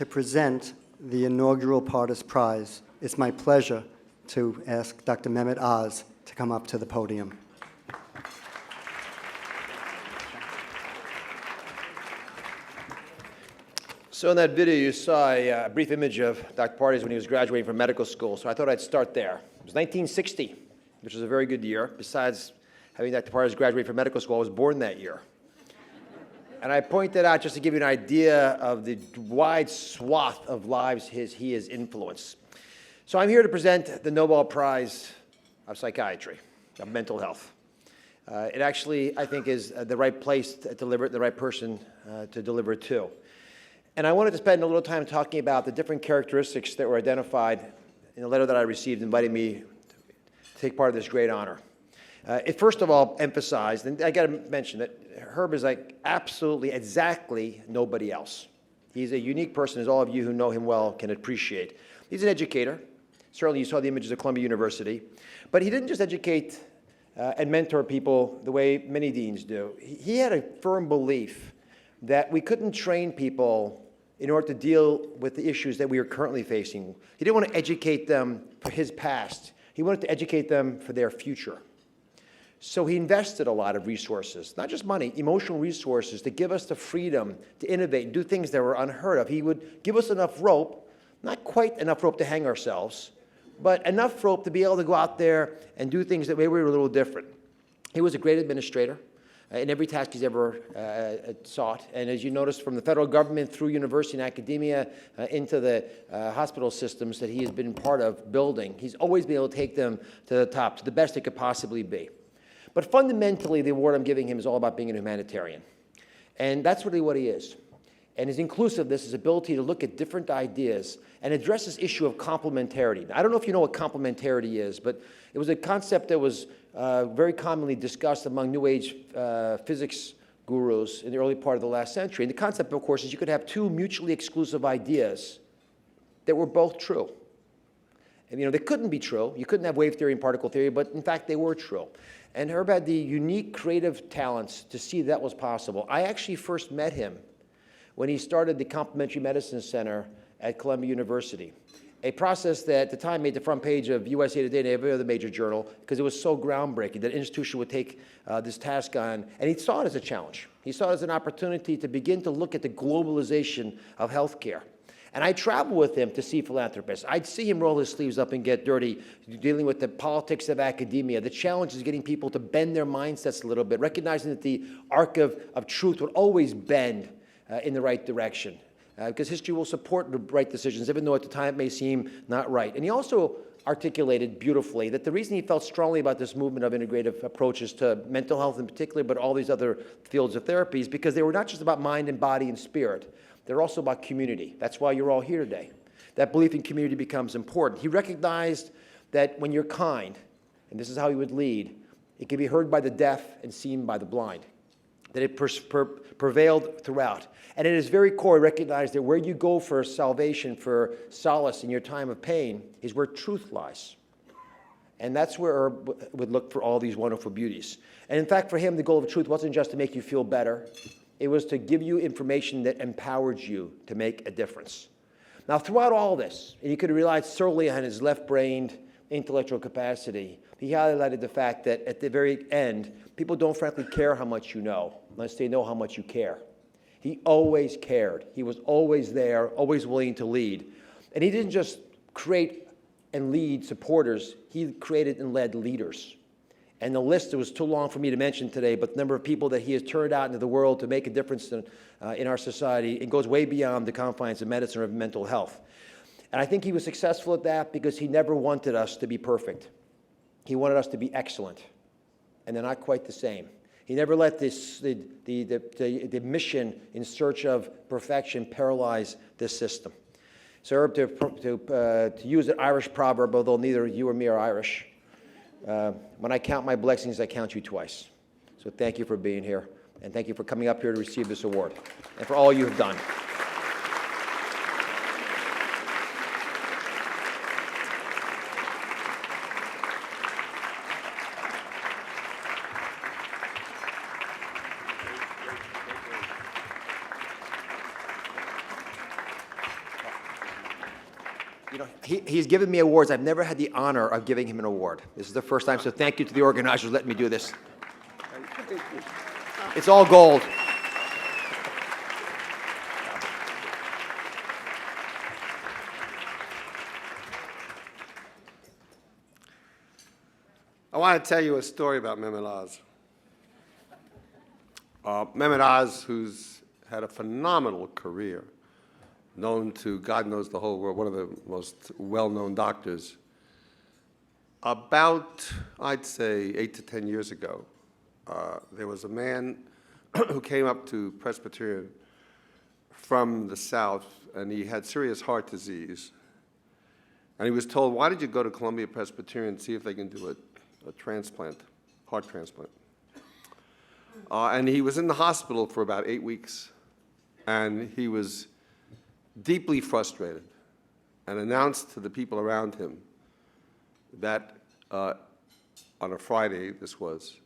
to present the inaugural Pardes Prize, it's my pleasure to ask Dr. Mehmet Oz to come up to the podium. So in that video, you saw a brief image of Dr. Pardes when he was graduating from medical school, so I thought I'd start there. It was 1960, which was a very good year. Besides having Dr. Pardes graduate from medical school, I was born that year. And I pointed out, just to give you an idea of the wide swath of lives he has influenced. So I'm here to present the Nobel Prize of Psychiatry, of mental health. It actually, I think, is the right place to deliver it, the right person to deliver it to. And I wanted to spend a little time talking about the different characteristics that were identified in the letter that I received inviting me to take part of this great honor. It first of all emphasized, and I got to mention that Herb is like absolutely, exactly nobody else. He's a unique person, as all of you who know him well can appreciate. He's an educator. Certainly you saw the images of Columbia University. But he didn't just educate and mentor people the way many deans do. He had a firm belief that we couldn't train people in order to deal with the issues that we are currently facing. He didn't want to educate them for his past. He wanted to educate them for their future. So he invested a lot of resources, not just money, emotional resources, to give us the freedom to innovate and do things that were unheard of. He would give us enough rope, not quite enough rope to hang ourselves, but enough rope to be able to go out there and do things that maybe were a little different. He was a great administrator in every task he's ever sought. And as you noticed, from the federal government through university and academia into the hospital systems that he has been part of building, he's always been able to take them to the top, to the best it could possibly be. But fundamentally, the award I'm giving him is all about being a humanitarian. And that's really what he is. And his inclusiveness, his ability to look at different ideas and address this issue of complementarity. Now, I don't know if you know what complementarity is, but it was a concept that was very commonly discussed among New Age physics gurus in the early part of the last century. And the concept, of course, is you could have two mutually exclusive ideas that were both true. And, you know, they couldn't be true. You couldn't have wave theory and particle theory, but in fact, they were true. And Herb had the unique creative talents to see that was possible. I actually first met him when he started the Complementary Medicine Center at Columbia University, a process that at the time made the front page of USA Today and every other major journal because it was so groundbreaking that an institution would take this task on, and he saw it as a challenge. He saw it as an opportunity to begin to look at the globalization of healthcare. And I traveled with him to see philanthropists. I'd see him roll his sleeves up and get dirty, dealing with the politics of academia. The challenge is getting people to bend their mindsets a little bit, recognizing that the arc of truth would always bend in the right direction. Because history will support the right decisions, even though at the time it may seem not right. And he also articulated beautifully that the reason he felt strongly about this movement of integrative approaches to mental health in particular, but all these other fields of therapy, is because they were not just about mind and body and spirit. They're also about community. That's why you're all here today. That belief in community becomes important. He recognized that when you're kind, and this is how he would lead, it can be heard by the deaf and seen by the blind, that it prevailed throughout. And at its very core, he recognized that where you go for salvation, for solace in your time of pain, is where truth lies. And that's where Herb would look for all these wonderful beauties. And in fact, for him, the goal of truth wasn't just to make you feel better. It was to give you information that empowered you to make a difference. Now, throughout all this, and you could rely solely on his left-brained intellectual capacity, he highlighted the fact that at the very end, people don't frankly care how much you know, unless they know how much you care. He always cared. He was always there, always willing to lead. And he didn't just create and lead supporters, he created and led leaders. And the list was too long for me to mention today, but the number of people that he has turned out into the world to make a difference in our society, it goes way beyond the confines of medicine or of mental health. And I think he was successful at that because he never wanted us to be perfect. He wanted us to be excellent, and they're not quite the same. He never let the mission in search of perfection paralyze this system. So, Herb, to use an Irish proverb, although neither you or me are Irish, when I count my blessings, I count you twice. So thank you for being here, and thank you for coming up here to receive this award, and for all you have done. You know, he's given me awards. I've never had the honor of giving him an award. This is the first time, so thank you to the organizers for letting me do this. It's all gold. I want to tell you a story about Mehmet Oz. Mehmet Oz, who's had a phenomenal career, known to God knows the whole world, one of the most well-known doctors. About, I'd say, 8 to 10 years ago, there was a man who came up to Presbyterian from the South, and he had serious heart disease. And he was told, why did you go to Columbia Presbyterian and see if they can do a transplant, heart transplant? And he was in the hospital for about 8 weeks, and he was deeply frustrated and announced to the people around him that on a Friday, this was,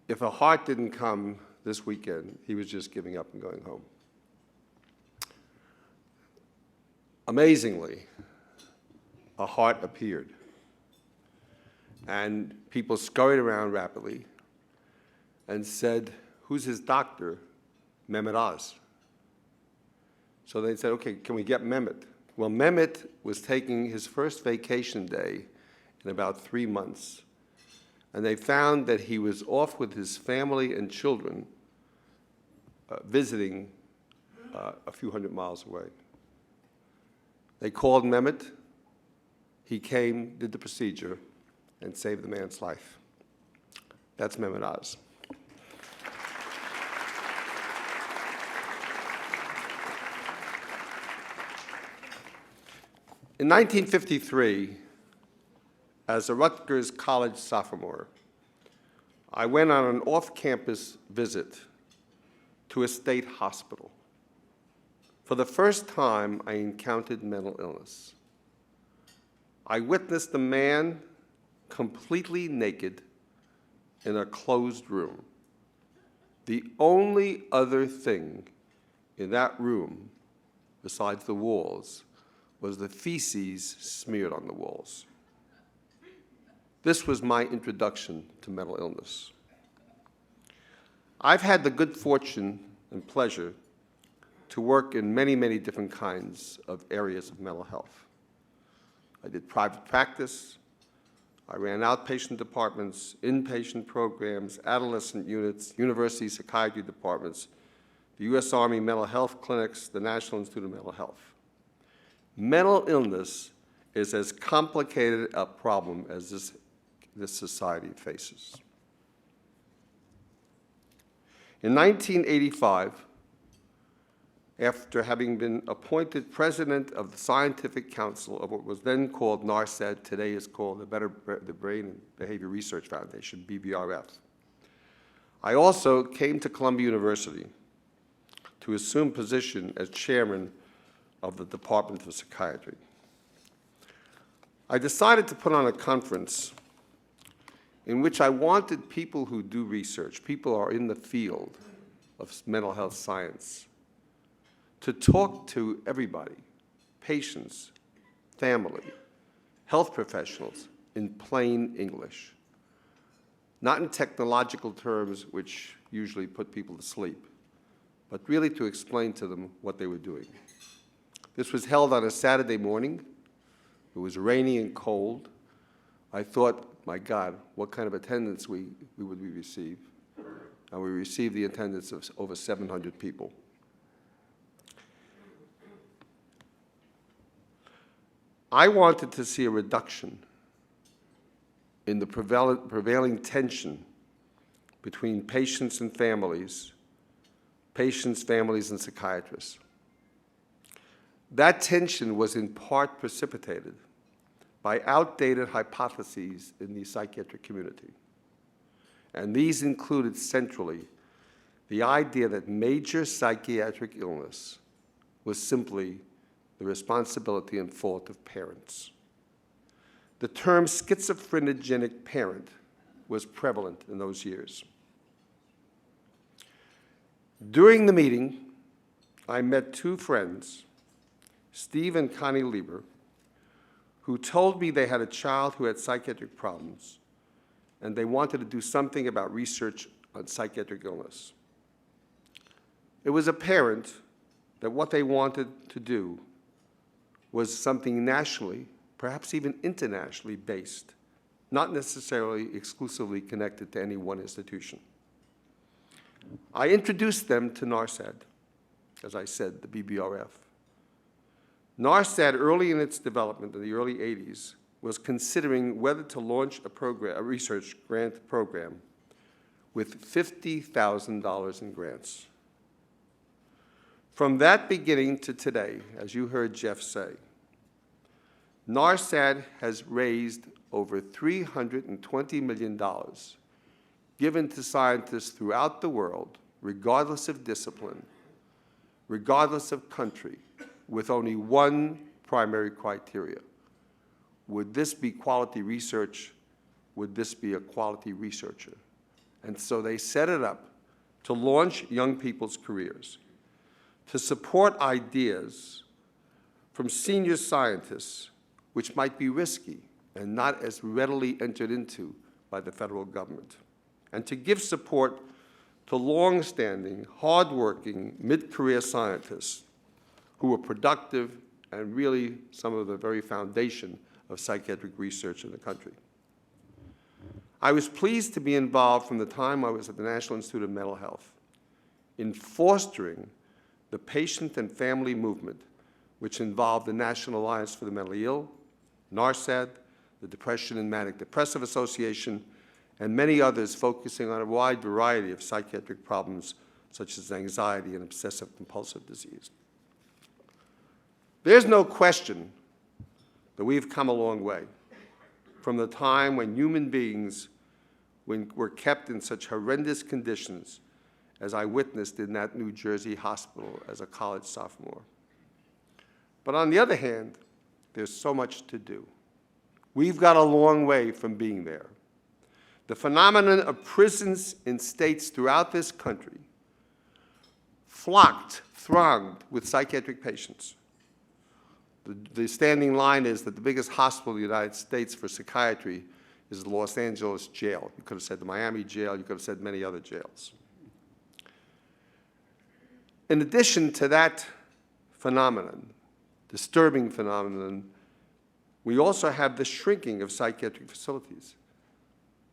if a heart didn't come this weekend, he was just giving up and going home. Amazingly, a heart appeared, and people scurried around rapidly and said, who's his doctor? Mehmet Oz. So they said, okay, can we get Mehmet? Well, Mehmet was taking his first vacation day in about 3 months, and they found that he was off with his family and children visiting a few hundred miles away. They called Mehmet. He came, did the procedure, and saved the man's life. That's Mehmet Oz. In 1953, as a Rutgers College sophomore, I went on an off-campus visit to a state hospital. For the first time, I encountered mental illness. I witnessed a man completely naked in a closed room. The only other thing in that room, besides the walls, was the feces smeared on the walls. This was my introduction to mental illness. I've had the good fortune and pleasure to work in many, many different kinds of areas of mental health. I did private practice. I ran outpatient departments, inpatient programs, adolescent units, university psychiatry departments, the U.S. Army mental health clinics, the National Institute of Mental Health. Mental illness is as complicated a problem as this society faces. In 1985, after having been appointed president of the Scientific Council of what was then called NARCED, today is called the Brain and Behavior Research Foundation, BBRF, I also came to Columbia University to assume position as chairman of the Department of Psychiatry. I decided to put on a conference in which I wanted people who do research, people who are in the field of mental health science, to talk to everybody, patients, family, health professionals, in plain English, not in technological terms which usually put people to sleep, but really to explain to them what they were doing. This was held on a Saturday morning. It was rainy and cold. I thought, my God, what kind of attendance would we receive? And we received the attendance of over 700 people. I wanted to see a reduction in the prevailing tension between patients, families, and psychiatrists. That tension was in part precipitated by outdated hypotheses in the psychiatric community. And these included centrally the idea that major psychiatric illness was simply the responsibility and fault of parents. The term schizophrenic parent was prevalent in those years. During the meeting, I met two friends, Steve and Connie Lieber, who told me they had a child who had psychiatric problems, and they wanted to do something about research on psychiatric illness. It was apparent that what they wanted to do was something nationally, perhaps even internationally based, not necessarily exclusively connected to any one institution. I introduced them to NARSAD, as I said, the BBRF. NARSAD, early in its development in the early 80s, was considering whether to launch a research grant program with $50,000 in grants. From that beginning to today, as you heard Jeff say, NARSAD has raised over $320 million given to scientists throughout the world, regardless of discipline, regardless of country, with only one primary criteria. Would this be quality research? Would this be a quality researcher? And so they set it up to launch young people's careers, to support ideas from senior scientists, which might be risky and not as readily entered into by the federal government, and to give support to long-standing, hard-working, mid-career scientists who are productive and really some of the very foundation of psychiatric research in the country. I was pleased to be involved from the time I was at the National Institute of Mental Health in fostering the patient and family movement, which involved the National Alliance for the Mentally Ill, NARSAD, the Depression and Manic Depressive Association, and many others focusing on a wide variety of psychiatric problems such as anxiety and obsessive-compulsive disease. There's no question that we've come a long way from the time when human beings were kept in such horrendous conditions as I witnessed in that New Jersey hospital as a college sophomore. But on the other hand, there's so much to do. We've got a long way from being there. The phenomenon of prisons in states throughout this country thronged with psychiatric patients. The standing line is that the biggest hospital in the United States for psychiatry is the Los Angeles jail. You could have said the Miami jail, you could have said many other jails. In addition to that phenomenon, disturbing phenomenon, we also have the shrinking of psychiatric facilities.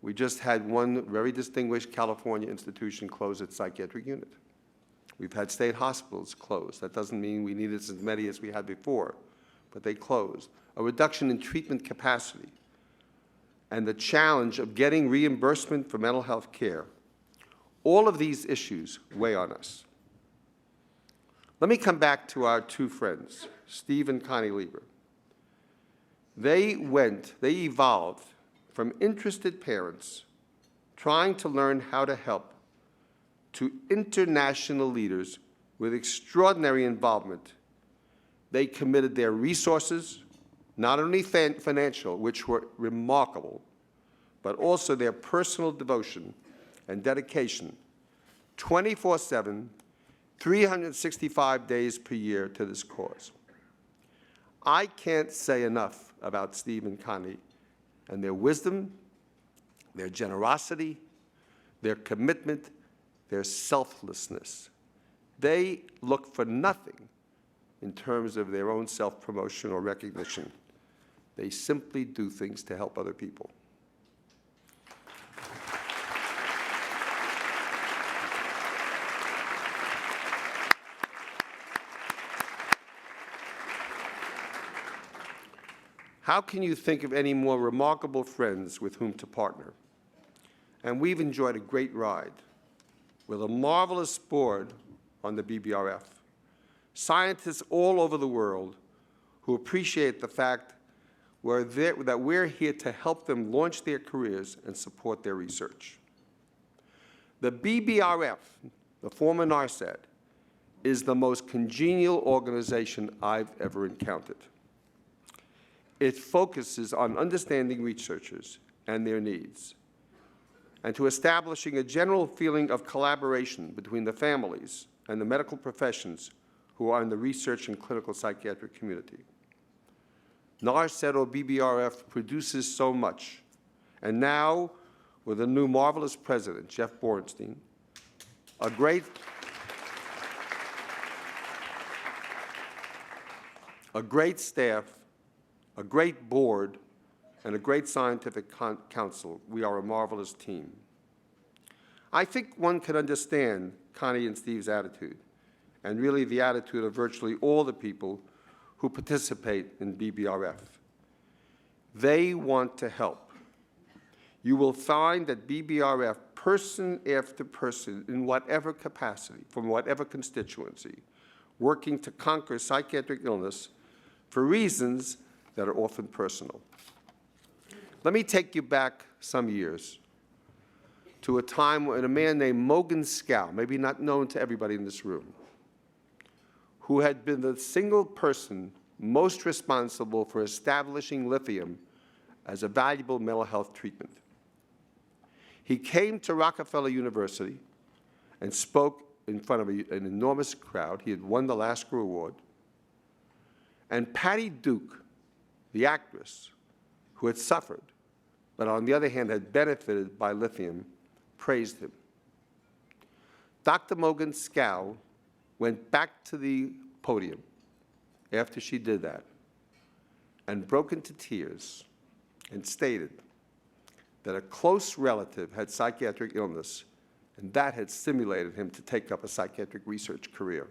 We just had one very distinguished California institution close its psychiatric unit. We've had state hospitals close. That doesn't mean we needed as many as we had before, but they closed. A reduction in treatment capacity and the challenge of getting reimbursement for mental health care. All of these issues weigh on us. Let me come back to our two friends, Steve and Connie Lieber. They evolved from interested parents trying to learn how to help to international leaders with extraordinary involvement. They committed their resources, not only financial, which were remarkable, but also their personal devotion and dedication, 24/7, 365 days per year to this cause. I can't say enough about Steve and Connie and their wisdom, their generosity, their commitment, their selflessness. They look for nothing in terms of their own self-promotion or recognition. They simply do things to help other people. How can you think of any more remarkable friends with whom to partner? And we've enjoyed a great ride with a marvelous board on the BBRF. Scientists all over the world who appreciate the fact that we're here to help them launch their careers and support their research. The BBRF, the former NARSAD, is the most congenial organization I've ever encountered. It focuses on understanding researchers and their needs, and to establishing a general feeling of collaboration between the families and the medical professions who are in the research and clinical psychiatric community. NARCET or BBRF produces so much. And now, with a new marvelous president, Jeff Bornstein, a great staff, a great board, and a great scientific council, we are a marvelous team. I think one can understand Connie and Steve's attitude, and really the attitude of virtually all the people who participate in BBRF. They want to help. You will find that BBRF, person after person, in whatever capacity, from whatever constituency, working to conquer psychiatric illness for reasons that are often personal. Let me take you back some years to a time when a man named Mogen Scow, maybe not known to everybody in this room, who had been the single person most responsible for establishing lithium as a valuable mental health treatment. He came to Rockefeller University and spoke in front of an enormous crowd. He had won the Lasker Award. And Patty Duke, the actress, who had suffered, but on the other hand had benefited by lithium, praised him. Dr. Mogen Scow went back to the podium after she did that and broke into tears and stated that a close relative had psychiatric illness, and that had stimulated him to take up a psychiatric research career.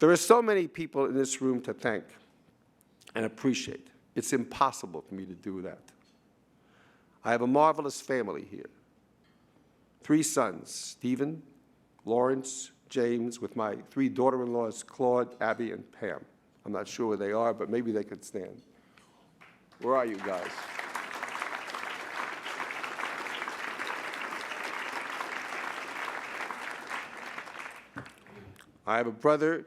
There are so many people in this room to thank and appreciate. It's impossible for me to do that. I have a marvelous family here. 3 sons, Stephen, Lawrence, James, with my 3 daughter-in-laws, Claude, Abby, and Pam. I'm not sure where they are, but maybe they could stand. Where are you guys? I have a brother,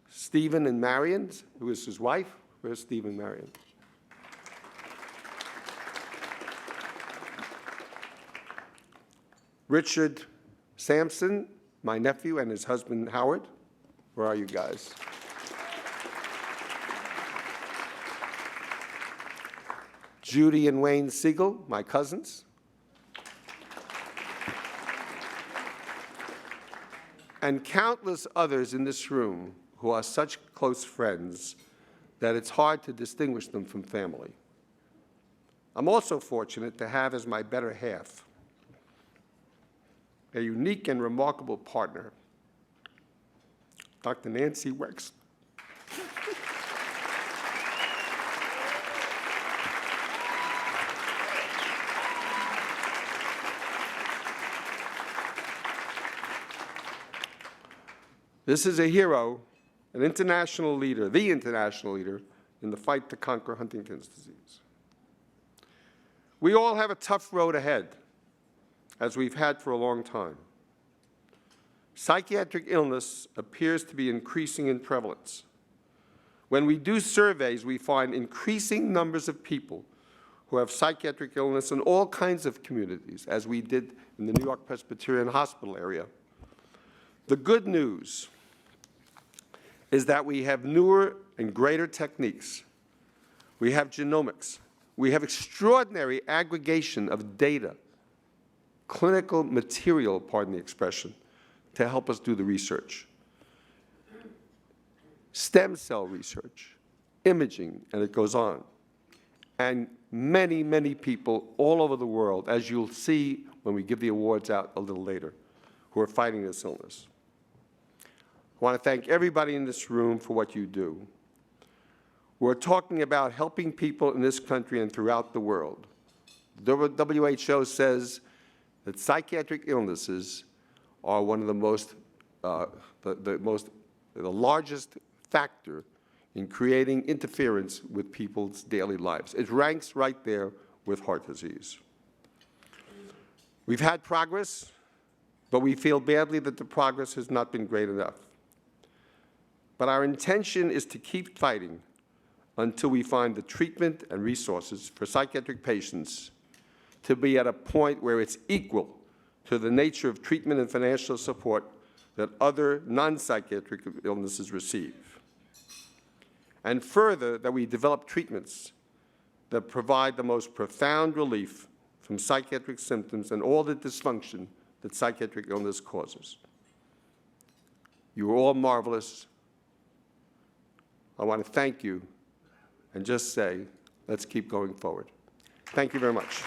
Stephen and Marion, who is his wife. Where's Stephen and Marion? Richard Sampson, my nephew, and his husband, Howard. Where are you guys? Judy and Wayne Siegel, my cousins. And countless others in this room who are such close friends that it's hard to distinguish them from family. I'm also fortunate to have as my better half a unique and remarkable partner, Dr. Nancy Wexler. This is a hero, an international leader, the international leader in the fight to conquer Huntington's disease. We all have a tough road ahead, as we've had for a long time. Psychiatric illness appears to be increasing in prevalence. When we do surveys, we find increasing numbers of people who have psychiatric illness in all kinds of communities, as we did in the New York Presbyterian Hospital area. The good news is that we have newer and greater techniques. We have genomics. We have extraordinary aggregation of data, clinical material, pardon the expression, to help us do the research. Stem cell research, imaging, and it goes on. And many, many people all over the world, as you'll see when we give the awards out a little later, who are fighting this illness. I want to thank everybody in this room for what you do. We're talking about helping people in this country and throughout the world. The WHO says that psychiatric illnesses are one of the largest factor in creating interference with people's daily lives. It ranks right there with heart disease. We've had progress, but we feel badly that the progress has not been great enough. But our intention is to keep fighting until we find the treatment and resources for psychiatric patients to be at a point where it's equal to the nature of treatment and financial support that other non-psychiatric illnesses receive. and further, that we develop treatments that provide the most profound relief from psychiatric symptoms and all the dysfunction that psychiatric illness causes. You are all marvelous. I want to thank you and just say, let's keep going forward. Thank you very much.